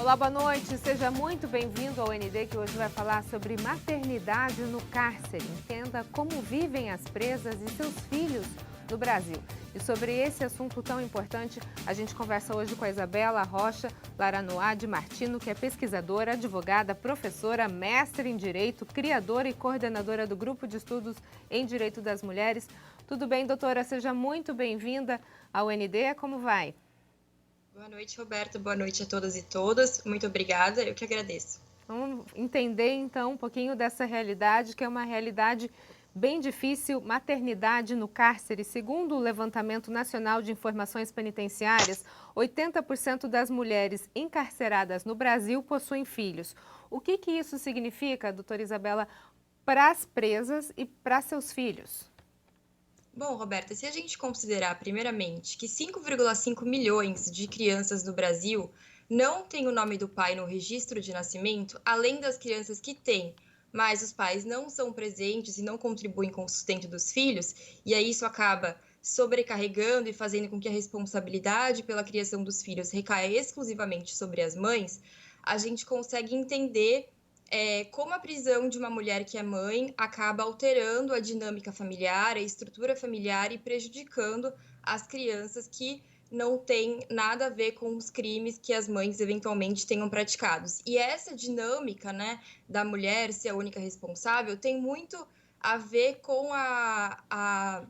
Olá, boa noite. Seja muito bem-vindo ao ND, que hoje vai falar sobre maternidade no cárcere. Entenda como vivem as presas e seus filhos no Brasil. E sobre esse assunto tão importante, a gente conversa hoje com a Isabela Rocha Laranoá de Martino, que é pesquisadora, advogada, professora, mestre em Direito, criadora e coordenadora do Grupo de Estudos em Direito das Mulheres. Tudo bem, doutora? Seja muito bem-vinda ao ND. Como vai? Boa noite, Roberto. Boa noite a todas e todas. Muito obrigada, eu que agradeço. Vamos entender, então, um pouquinho dessa realidade, que é uma realidade bem difícil. Maternidade no cárcere. Segundo o Levantamento Nacional de Informações Penitenciárias, 80% das mulheres encarceradas no Brasil possuem filhos. O que isso significa, doutora Isabela, para as presas e para seus filhos? Bom, Roberta, se a gente considerar, primeiramente, que 5,5 milhões de crianças no Brasil não têm o nome do pai no registro de nascimento, além das crianças que têm, mas os pais não são presentes e não contribuem com o sustento dos filhos, e aí isso acaba sobrecarregando e fazendo com que a responsabilidade pela criação dos filhos recaia exclusivamente sobre as mães, a gente consegue entender como a prisão de uma mulher que é mãe acaba alterando a dinâmica familiar, a estrutura familiar e prejudicando as crianças que não têm nada a ver com os crimes que as mães eventualmente tenham praticados. E essa dinâmica, né, da mulher ser a única responsável tem muito a ver com a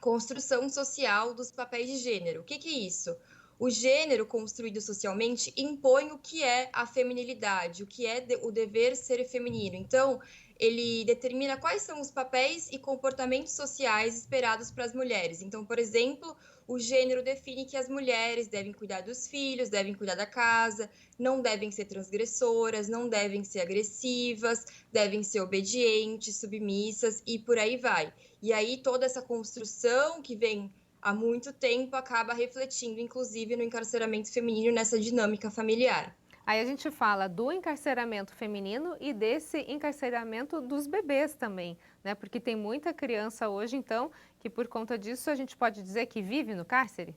construção social dos papéis de gênero. O que é isso? O gênero construído socialmente impõe o que é a feminilidade, o que é o dever ser feminino. Então, ele determina quais são os papéis e comportamentos sociais esperados para as mulheres. Então, por exemplo, o gênero define que as mulheres devem cuidar dos filhos, devem cuidar da casa, não devem ser transgressoras, não devem ser agressivas, devem ser obedientes, submissas e por aí vai. E aí toda essa construção que vem há muito tempo acaba refletindo, inclusive, no encarceramento feminino, nessa dinâmica familiar. Aí a gente fala do encarceramento feminino e desse encarceramento dos bebês também, né? Porque tem muita criança hoje, então, que por conta disso a gente pode dizer que vive no cárcere?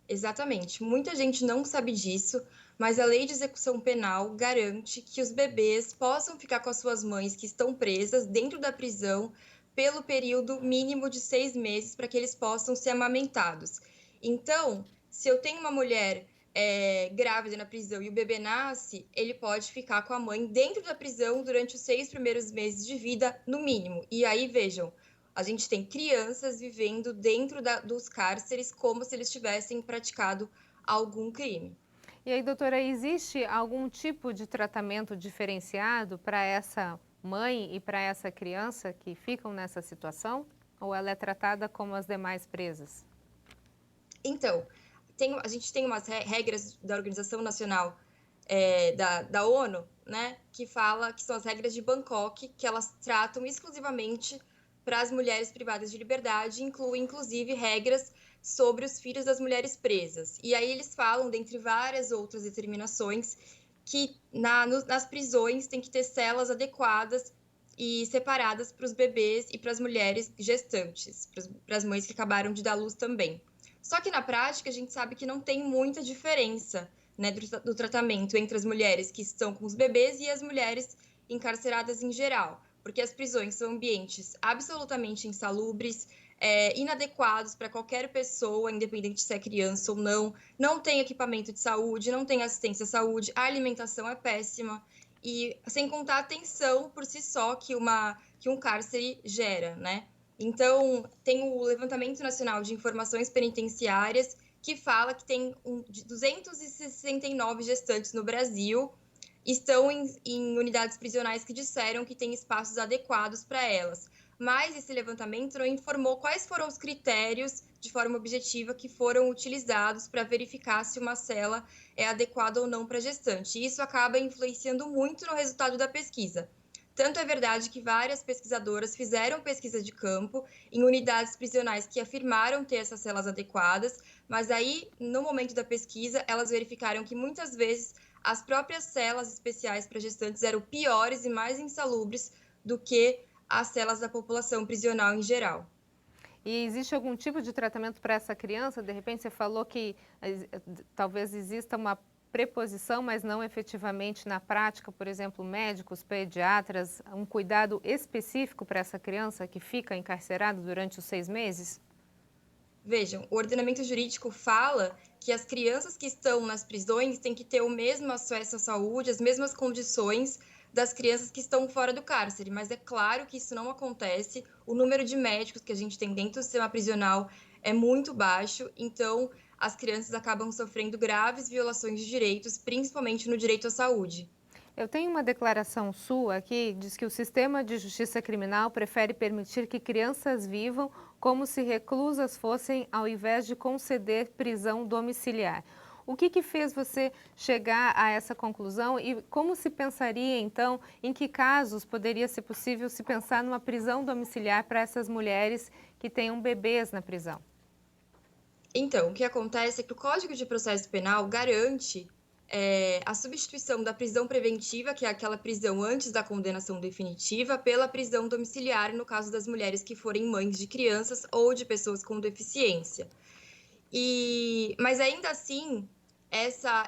Exatamente. Muita gente não sabe disso, mas a lei de execução penal garante que os bebês possam ficar com as suas mães que estão presas dentro da prisão pelo período mínimo de 6 meses para que eles possam ser amamentados. Então, se eu tenho uma mulher grávida na prisão e o bebê nasce, ele pode ficar com a mãe dentro da prisão durante os 6 primeiros meses de vida, no mínimo. E aí, vejam, a gente tem crianças vivendo dentro dos cárceres como se eles tivessem praticado algum crime. E aí, doutora, existe algum tipo de tratamento diferenciado para essa mãe e para essa criança que ficam nessa situação? Ou ela é tratada como as demais presas? Então, a gente tem umas regras da Organização Nacional da ONU, né, que fala que são as regras de Bangkok, que elas tratam exclusivamente para as mulheres privadas de liberdade, incluem inclusive regras sobre os filhos das mulheres presas. E aí eles falam, dentre várias outras determinações, que nas prisões tem que ter celas adequadas e separadas para os bebês e para as mulheres gestantes, para as mães que acabaram de dar luz também. Só que na prática a gente sabe que não tem muita diferença, né, do tratamento entre as mulheres que estão com os bebês e as mulheres encarceradas em geral, porque as prisões são ambientes absolutamente insalubres, inadequados para qualquer pessoa, independente se é criança ou não, não tem equipamento de saúde, não tem assistência à saúde, a alimentação é péssima, e sem contar a tensão por si só que um cárcere gera, né? Então, tem o Levantamento Nacional de Informações Penitenciárias, que fala que tem 269 gestantes no Brasil, estão em unidades prisionais que disseram que tem espaços adequados para elas. Mas esse levantamento não informou quais foram os critérios, de forma objetiva, que foram utilizados para verificar se uma cela é adequada ou não para gestante. E isso acaba influenciando muito no resultado da pesquisa. Tanto é verdade que várias pesquisadoras fizeram pesquisa de campo em unidades prisionais que afirmaram ter essas celas adequadas, mas aí, no momento da pesquisa, elas verificaram que muitas vezes as próprias celas especiais para gestantes eram piores e mais insalubres do que as celas da população prisional em geral. E existe algum tipo de tratamento para essa criança? De repente você falou que talvez exista uma preposição, mas não efetivamente na prática, por exemplo, médicos, pediatras, um cuidado específico para essa criança que fica encarcerada durante os 6 meses? Vejam, o ordenamento jurídico fala que as crianças que estão nas prisões têm que ter o mesmo acesso à saúde, as mesmas condições das crianças que estão fora do cárcere, mas é claro que isso não acontece. O número de médicos que a gente tem dentro do sistema prisional é muito baixo, então as crianças acabam sofrendo graves violações de direitos, principalmente no direito à saúde. Eu tenho uma declaração sua aqui, diz que o sistema de justiça criminal prefere permitir que crianças vivam como se reclusas fossem, ao invés de conceder prisão domiciliar. O que fez você chegar a essa conclusão e como se pensaria, então, em que casos poderia ser possível se pensar numa prisão domiciliar para essas mulheres que tenham bebês na prisão? Então, o que acontece é que o Código de Processo Penal garante a substituição da prisão preventiva, que é aquela prisão antes da condenação definitiva, pela prisão domiciliar, no caso das mulheres que forem mães de crianças ou de pessoas com deficiência. Mas ainda assim,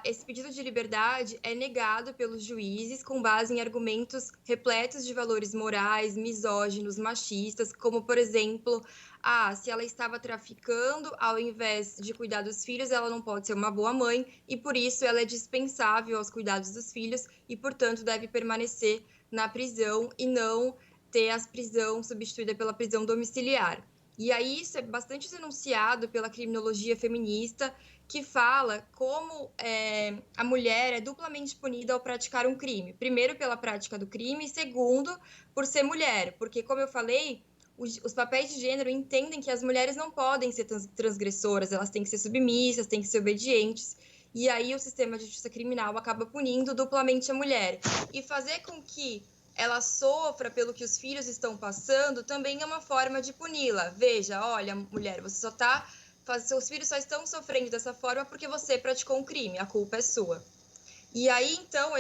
esse pedido de liberdade é negado pelos juízes com base em argumentos repletos de valores morais, misóginos, machistas, como, por exemplo, se ela estava traficando, ao invés de cuidar dos filhos, ela não pode ser uma boa mãe e, por isso, ela é dispensável aos cuidados dos filhos e, portanto, deve permanecer na prisão e não ter a prisão substituída pela prisão domiciliar. E aí isso é bastante denunciado pela criminologia feminista, que fala como a mulher é duplamente punida ao praticar um crime. Primeiro, pela prática do crime, e segundo, por ser mulher. Porque, como eu falei, os papéis de gênero entendem que as mulheres não podem ser transgressoras, elas têm que ser submissas, têm que ser obedientes. E aí o sistema de justiça criminal acaba punindo duplamente a mulher. E fazer com que ela sofra pelo que os filhos estão passando também é uma forma de puni-la. Veja, olha, mulher, você seus filhos só estão sofrendo dessa forma porque você praticou um crime, a culpa é sua. E aí, então,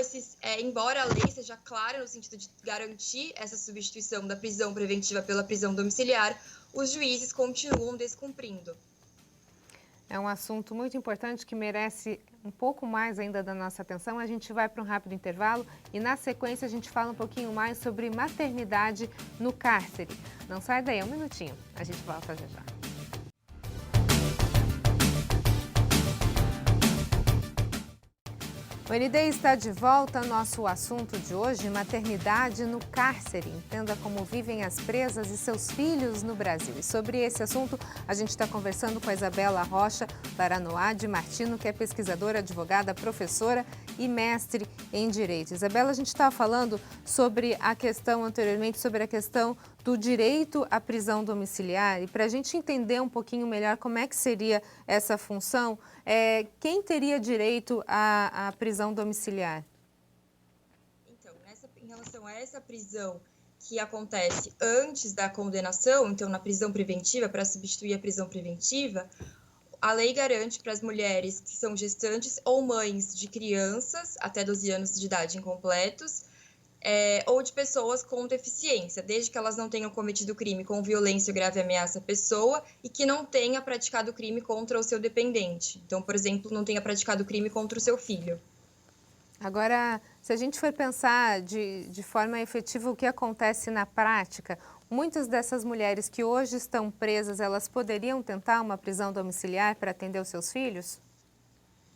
embora a lei seja clara no sentido de garantir essa substituição da prisão preventiva pela prisão domiciliar, os juízes continuam descumprindo. É um assunto muito importante que merece um pouco mais ainda da nossa atenção. A gente vai para um rápido intervalo e, na sequência, a gente fala um pouquinho mais sobre maternidade no cárcere. Não sai daí, um minutinho. A gente volta já já. O ND está de volta. Nosso assunto de hoje, maternidade no cárcere. Entenda como vivem as presas e seus filhos no Brasil. E sobre esse assunto, a gente está conversando com a Isabela Rocha Baranoá de Martino, que é pesquisadora, advogada, professora e mestre em Direito. Isabela, a gente estava falando sobre a questão anteriormente, sobre a questão do direito à prisão domiciliar. E para a gente entender um pouquinho melhor como é que seria essa função, quem teria direito à prisão domiciliar? Então, em relação a essa prisão que acontece antes da condenação, então na prisão preventiva, para substituir a prisão preventiva, a lei garante para as mulheres que são gestantes ou mães de crianças até 12 anos de idade incompletos, ou de pessoas com deficiência, desde que elas não tenham cometido crime com violência ou grave ameaça à pessoa e que não tenha praticado crime contra o seu dependente. Então, por exemplo, não tenha praticado crime contra o seu filho. Agora, se a gente for pensar de forma efetiva o que acontece na prática, muitas dessas mulheres que hoje estão presas, elas poderiam tentar uma prisão domiciliar para atender os seus filhos?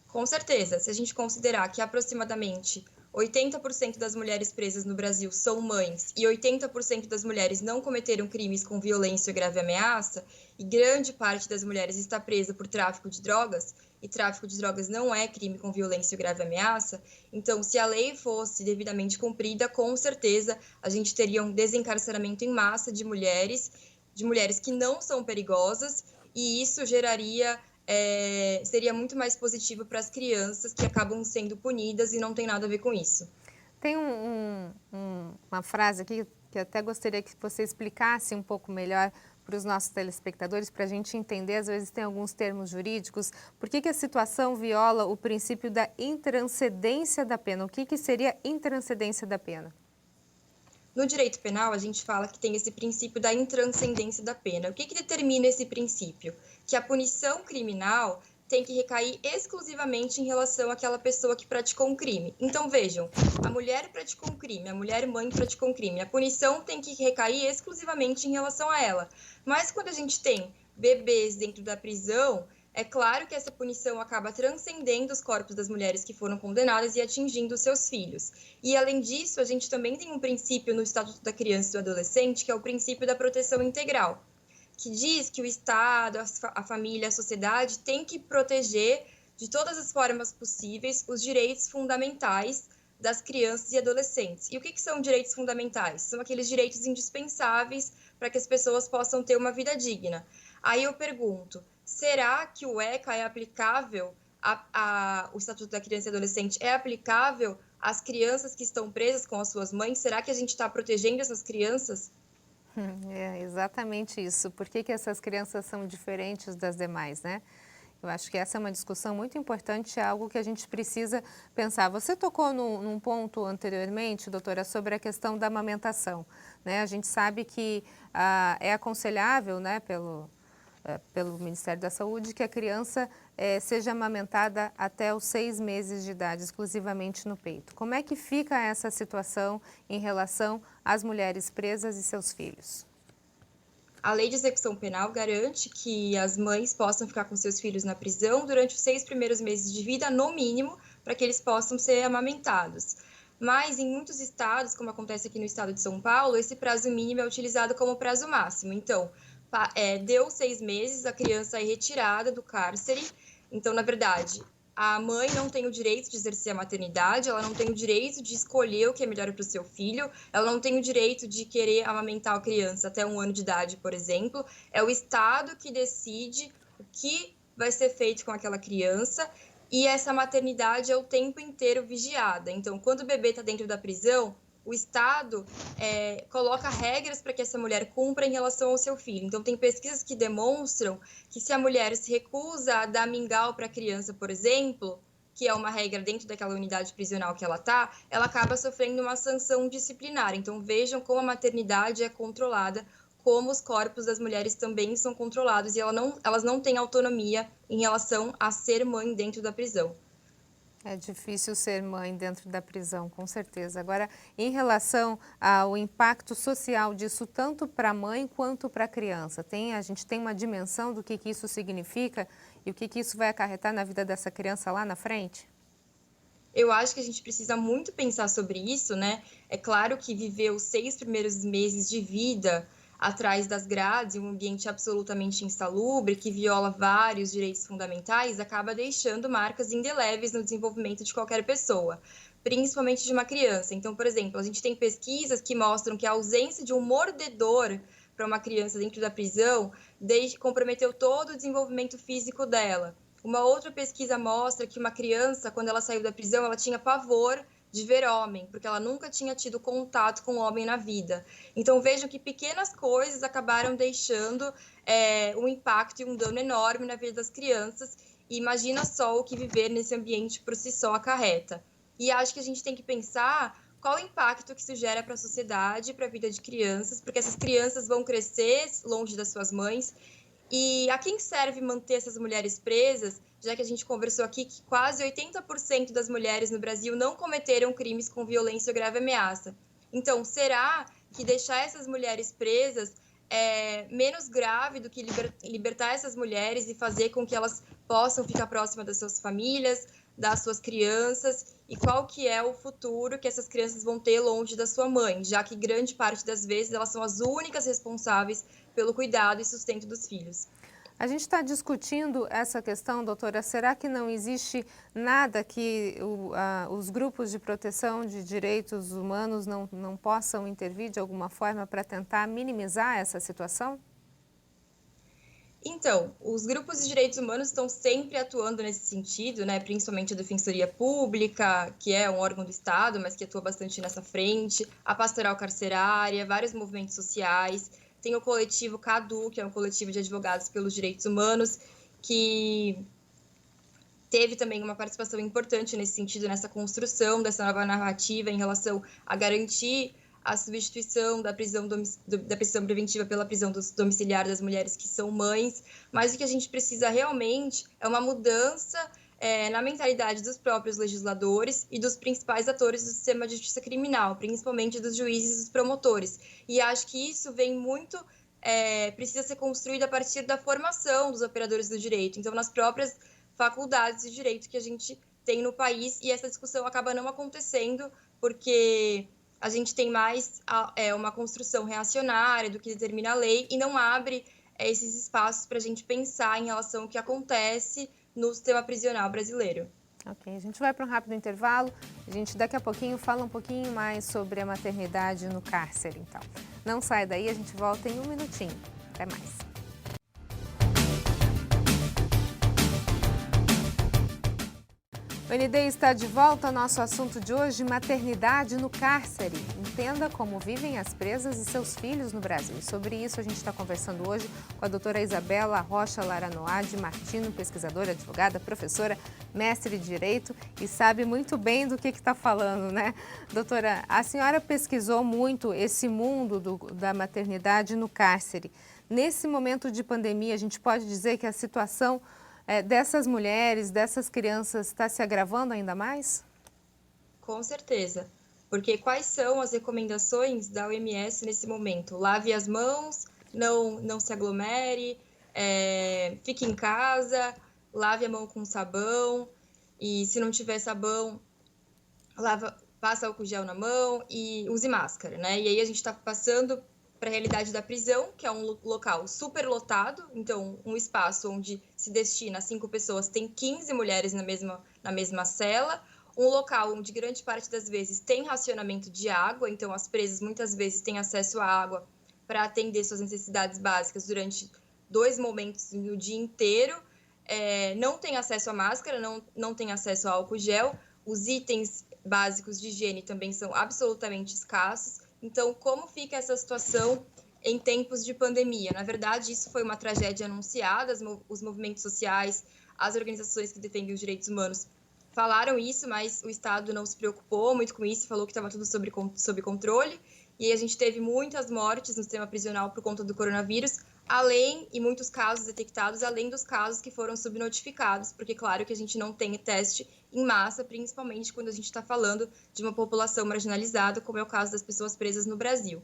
Com certeza, se a gente considerar que aproximadamente 80% das mulheres presas no Brasil são mães e 80% das mulheres não cometeram crimes com violência ou grave ameaça, e grande parte das mulheres está presa por tráfico de drogas, e tráfico de drogas não é crime com violência ou grave ameaça, então, se a lei fosse devidamente cumprida, com certeza a gente teria um desencarceramento em massa de mulheres que não são perigosas, e isso seria muito mais positivo para as crianças que acabam sendo punidas e não tem nada a ver com isso. Tem uma frase aqui que até gostaria que você explicasse um pouco melhor para os nossos telespectadores, para a gente entender, às vezes tem alguns termos jurídicos, por que a situação viola o princípio da intranscendência da pena? O que seria intranscendência da pena? No direito penal, a gente fala que tem esse princípio da intranscendência da pena. O que determina esse princípio? Que a punição criminal tem que recair exclusivamente em relação àquela pessoa que praticou um crime. Então, vejam, a mulher praticou um crime, a mulher mãe praticou um crime, a punição tem que recair exclusivamente em relação a ela. Mas quando a gente tem bebês dentro da prisão, é claro que essa punição acaba transcendendo os corpos das mulheres que foram condenadas e atingindo os seus filhos. E, além disso, a gente também tem um princípio no Estatuto da Criança e do Adolescente, que é o princípio da proteção integral, que diz que o Estado, a família, a sociedade tem que proteger de todas as formas possíveis os direitos fundamentais das crianças e adolescentes. E o que são direitos fundamentais? São aqueles direitos indispensáveis para que as pessoas possam ter uma vida digna. Aí eu pergunto, será que o ECA é aplicável, o Estatuto da Criança e Adolescente é aplicável às crianças que estão presas com as suas mães? Será que a gente está protegendo essas crianças? É exatamente isso. Por que essas crianças são diferentes das demais, né? Eu acho que essa é uma discussão muito importante, é algo que a gente precisa pensar. Você tocou num ponto anteriormente, doutora, sobre a questão da amamentação, né? A gente sabe que é aconselhável, né, pelo Ministério da Saúde, que a criança seja amamentada até os 6 meses de idade, exclusivamente no peito. Como é que fica essa situação em relação às mulheres presas e seus filhos? A lei de execução penal garante que as mães possam ficar com seus filhos na prisão durante os 6 primeiros meses de vida, no mínimo, para que eles possam ser amamentados. Mas em muitos estados, como acontece aqui no estado de São Paulo, esse prazo mínimo é utilizado como prazo máximo. Então, deu 6 meses, a criança é retirada do cárcere. Então, na verdade, a mãe não tem o direito de exercer a maternidade, ela não tem o direito de escolher o que é melhor para o seu filho, ela não tem o direito de querer amamentar a criança até 1 ano de idade, por exemplo. É o Estado que decide o que vai ser feito com aquela criança, e essa maternidade é o tempo inteiro vigiada. Então, quando o bebê está dentro da prisão, o Estado coloca regras para que essa mulher cumpra em relação ao seu filho. Então, tem pesquisas que demonstram que se a mulher se recusa a dar mingau para a criança, por exemplo, que é uma regra dentro daquela unidade prisional que ela está, ela acaba sofrendo uma sanção disciplinar. Então, vejam como a maternidade é controlada, como os corpos das mulheres também são controlados e elas não têm autonomia em relação a ser mãe dentro da prisão. É difícil ser mãe dentro da prisão, com certeza. Agora, em relação ao impacto social disso, tanto para a mãe quanto para a criança, a gente tem uma dimensão do que isso significa e o que isso vai acarretar na vida dessa criança lá na frente? Eu acho que a gente precisa muito pensar sobre isso, né? É claro que viver os 6 primeiros meses de vida atrás das grades, em um ambiente absolutamente insalubre, que viola vários direitos fundamentais, acaba deixando marcas indeléveis no desenvolvimento de qualquer pessoa, principalmente de uma criança. Então, por exemplo, a gente tem pesquisas que mostram que a ausência de um mordedor para uma criança dentro da prisão comprometeu todo o desenvolvimento físico dela. Uma outra pesquisa mostra que uma criança, quando ela saiu da prisão, ela tinha pavor de ver homem, porque ela nunca tinha tido contato com homem na vida. Então, vejam que pequenas coisas acabaram deixando um impacto e um dano enorme na vida das crianças. E imagina só o que viver nesse ambiente por si só acarreta. E acho que a gente tem que pensar qual o impacto que isso gera para a sociedade, para a vida de crianças, porque essas crianças vão crescer longe das suas mães. E a quem serve manter essas mulheres presas, já que a gente conversou aqui que quase 80% das mulheres no Brasil não cometeram crimes com violência ou grave ameaça. Então, será que deixar essas mulheres presas é menos grave do que libertar essas mulheres e fazer com que elas possam ficar próximas das suas famílias, das suas crianças? E qual que é o futuro que essas crianças vão ter longe da sua mãe, já que grande parte das vezes elas são as únicas responsáveis pelo cuidado e sustento dos filhos. A gente está discutindo essa questão, doutora, será que não existe nada que os grupos de proteção de direitos humanos não possam intervir de alguma forma para tentar minimizar essa situação? Então, os grupos de direitos humanos estão sempre atuando nesse sentido, né? Principalmente a Defensoria Pública, que é um órgão do Estado, mas que atua bastante nessa frente, a Pastoral Carcerária, vários movimentos sociais. Tem o coletivo CADU, que é um coletivo de advogados pelos direitos humanos, que teve também uma participação importante nesse sentido, nessa construção dessa nova narrativa em relação a garantir a substituição da prisão preventiva pela prisão domiciliar das mulheres que são mães, mas o que a gente precisa realmente é uma mudança na mentalidade dos próprios legisladores e dos principais atores do sistema de justiça criminal, principalmente dos juízes e dos promotores. E acho que isso vem muito, precisa ser construído a partir da formação dos operadores do direito, então nas próprias faculdades de direito que a gente tem no país, e essa discussão acaba não acontecendo porque a gente tem mais uma construção reacionária do que determina a lei e não abre esses espaços para a gente pensar em relação ao que acontece no sistema prisional brasileiro. Ok, a gente vai para um rápido intervalo. A gente daqui a pouquinho fala um pouquinho mais sobre a maternidade no cárcere, então. Não sai daí, a gente volta em um minutinho. Até mais. O ND está de volta ao nosso assunto de hoje, maternidade no cárcere. Entenda como vivem as presas e seus filhos no Brasil. E sobre isso a gente está conversando hoje com a doutora Isabela Rocha Laranoá de Martino, pesquisadora, advogada, professora, mestre de Direito e sabe muito bem do que está falando, né? Doutora, a senhora pesquisou muito esse mundo da maternidade no cárcere. Nesse momento de pandemia, a gente pode dizer que a situação dessas mulheres, dessas crianças, está se agravando ainda mais? Com certeza, porque quais são as recomendações da OMS nesse momento? Lave as mãos, não se aglomere, fique em casa, lave a mão com sabão, e se não tiver sabão, passa álcool gel na mão e use máscara, né? E aí a gente está passando para a realidade da prisão, que é um local superlotado, então um espaço onde se destina a 5 pessoas, tem 15 mulheres na mesma cela, um local onde grande parte das vezes tem racionamento de água, então as presas muitas vezes têm acesso à água para atender suas necessidades básicas durante 2 momentos no dia inteiro, não tem acesso à máscara, não tem acesso ao álcool gel, os itens básicos de higiene também são absolutamente escassos. Então, como fica essa situação em tempos de pandemia? Na verdade, isso foi uma tragédia anunciada, os movimentos sociais, as organizações que defendem os direitos humanos falaram isso, mas o Estado não se preocupou muito com isso, falou que estava tudo sob controle, e a gente teve muitas mortes no sistema prisional por conta do coronavírus, e muitos casos detectados, além dos casos que foram subnotificados, porque claro que a gente não tem teste em massa, principalmente quando a gente está falando de uma população marginalizada, como é o caso das pessoas presas no Brasil.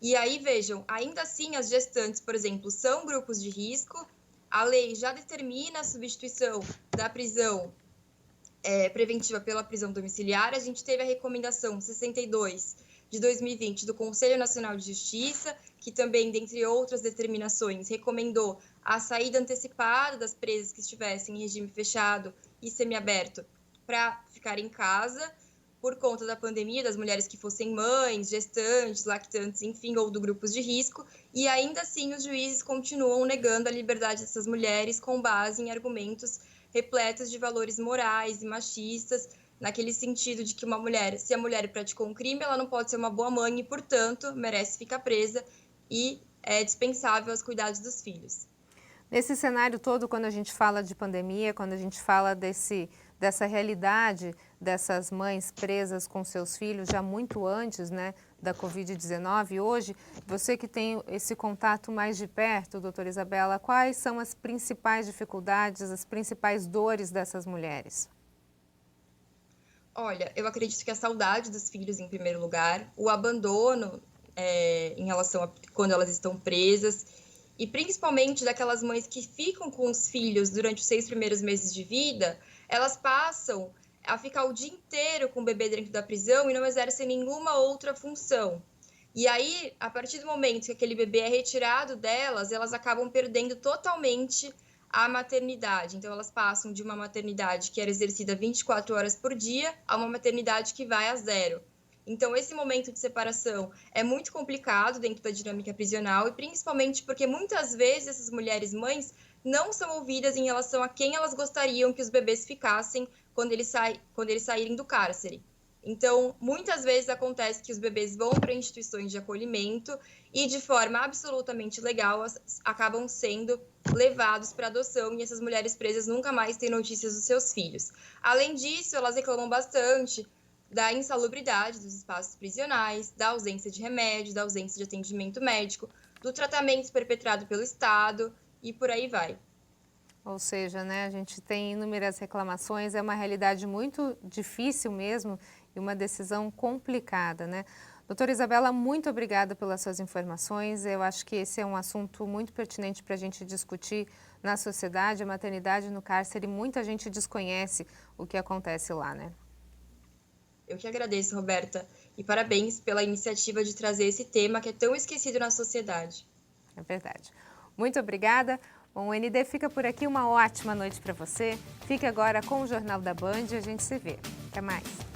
E aí, vejam, ainda assim as gestantes, por exemplo, são grupos de risco, a lei já determina a substituição da prisão preventiva pela prisão domiciliar, a gente teve a recomendação 62 de 2020 do Conselho Nacional de Justiça, que também, dentre outras determinações, recomendou a saída antecipada das presas que estivessem em regime fechado e semiaberto para ficar em casa por conta da pandemia, das mulheres que fossem mães, gestantes, lactantes, enfim, ou do grupos de risco, e ainda assim os juízes continuam negando a liberdade dessas mulheres com base em argumentos repletos de valores morais e machistas, naquele sentido de que se a mulher praticou um crime, ela não pode ser uma boa mãe e, portanto, merece ficar presa e é dispensável aos cuidados dos filhos. Nesse cenário todo, quando a gente fala de pandemia, quando a gente fala dessa realidade dessas mães presas com seus filhos já muito antes, né, da Covid-19, hoje, você que tem esse contato mais de perto, doutora Isabela, quais são as principais dificuldades, as principais dores dessas mulheres? Olha, eu acredito que a saudade dos filhos em primeiro lugar, o abandono em relação a quando elas estão presas, e principalmente daquelas mães que ficam com os filhos durante os 6 primeiros meses de vida, elas passam a ficar o dia inteiro com o bebê dentro da prisão e não exercem nenhuma outra função. E aí, a partir do momento que aquele bebê é retirado delas, elas acabam perdendo totalmente a maternidade. Então, elas passam de uma maternidade que era exercida 24 horas por dia a uma maternidade que vai a 0. Então, esse momento de separação é muito complicado dentro da dinâmica prisional e principalmente porque muitas vezes essas mulheres mães não são ouvidas em relação a quem elas gostariam que os bebês ficassem quando eles saírem do cárcere. Então, muitas vezes acontece que os bebês vão para instituições de acolhimento e, de forma absolutamente legal, acabam sendo levados para adoção e essas mulheres presas nunca mais têm notícias dos seus filhos. Além disso, elas reclamam bastante da insalubridade dos espaços prisionais, da ausência de remédio, da ausência de atendimento médico, do tratamento perpetrado pelo Estado e por aí vai. Ou seja, né, a gente tem inúmeras reclamações, é uma realidade muito difícil mesmo e uma decisão complicada, né? Doutora Isabela, muito obrigada pelas suas informações. Eu acho que esse é um assunto muito pertinente para a gente discutir na sociedade. A maternidade no cárcere, muita gente desconhece o que acontece lá, né? Eu que agradeço, Roberta, e parabéns pela iniciativa de trazer esse tema que é tão esquecido na sociedade. É verdade. Muito obrigada. Bom, o ND fica por aqui. Uma ótima noite para você. Fique agora com o Jornal da Band e a gente se vê. Até mais.